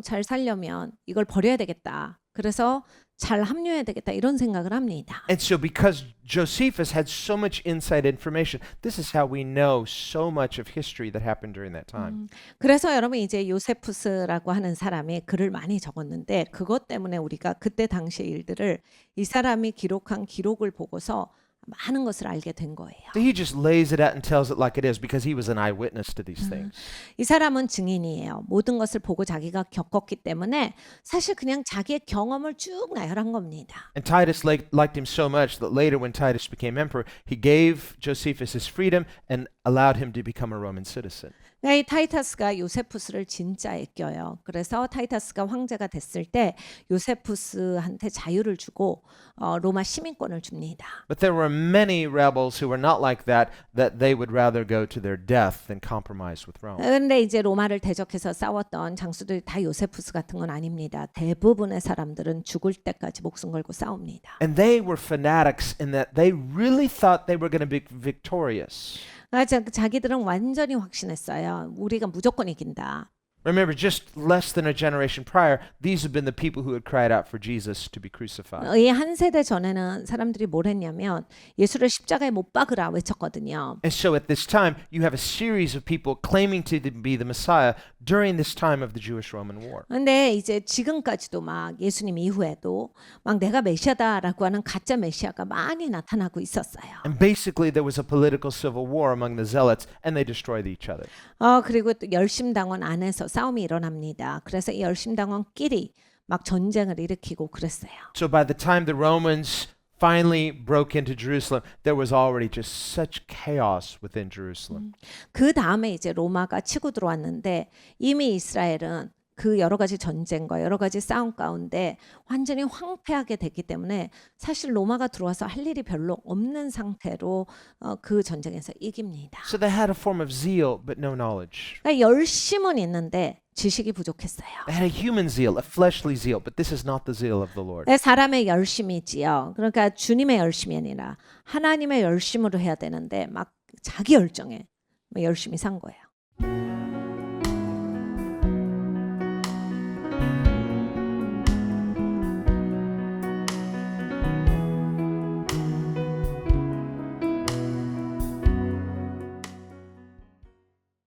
잘 살려면 이걸 버려야 되겠다. 그래서 잘 합류해야 되겠다 이런 생각을 합니다. And so because Josephus had so much inside information, this is how we know so much of history that happened during that time. 그래서 여러분 이제 요세푸스라고 하는 사람이 글을 많이 적었는데 그것 때문에 우리가 그때 당시의 일들을 이 사람이 기록한 기록을 보고서 많은 것을 알게 된 거예요. So he just lays it out and tells it like it is because he was an eyewitness to these things. 이 사람은 증인이에요. 모든 것을 보고 자기가 겪었기 때문에 사실 그냥 자기의 경험을 쭉 나열한 겁니다. And Titus liked him so much that later when Titus became emperor, he gave Josephus his freedom and allowed him to become a Roman citizen. 이 타이터스가 요세푸스를 진짜 아껴요. 그래서 타이터스가 황제가 됐을 때 요세푸스한테 자유를 주고 로마 시민권을 줍니다. But there were many rebels who were not like that they would rather go to their death than compromise with Rome. 그런데 이제 로마를 대적해서 싸웠던 장수들이 다 요세푸스 같은 건 아닙니다. 대부분의 사람들은 죽을 때까지 목숨 걸고 싸웁니다. And they were fanatics in that they really thought they were going to be victorious. 자기들은 완전히 확신했어요. 우리가 무조건 이긴다. Remember, just less than a generation prior, these have been the people who had cried out for Jesus to be crucified. 이 한 세대 전에는 사람들이 뭘 했냐면 예수를 십자가에 못 박으라 외쳤거든요. And so at this time, you have a series of people claiming to be the Messiah during this time of the Jewish-Roman War. 근데 이제 지금까지도 막 예수님 이후에도 막 내가 메시아다라고 하는 가짜 메시아가 많이 나타나고 있었어요. And basically, there was a political civil war among the zealots, and they destroyed each other. 그리고 또 열심당원 안에서 싸움이 일어납니다. 그래서 이 열심당원끼리 막 전쟁을 일으키고 그랬어요. So by the time the Romans finally broke into Jerusalem, there was already just such chaos within Jerusalem. 그 다음에 이제 로마가 치고 들어왔는데 이미 이스라엘은 그 여러 가지 전쟁과 여러 가지 싸움 가운데 완전히 황폐하게 됐기 때문에 사실 로마가 들어와서 할 일이 별로 없는 상태로 그 전쟁에서 이깁니다. So they had a form of zeal, but no knowledge. 그러니까 열심은 있는데 지식이 부족했어요. They had a human zeal, a fleshly zeal, but this is not the zeal of the Lord. 사람의 열심이지요. 그러니까 주님의 열심이 아니라 하나님의 열심으로 해야 되는데 막 자기 열정에 열심히 산 거예요.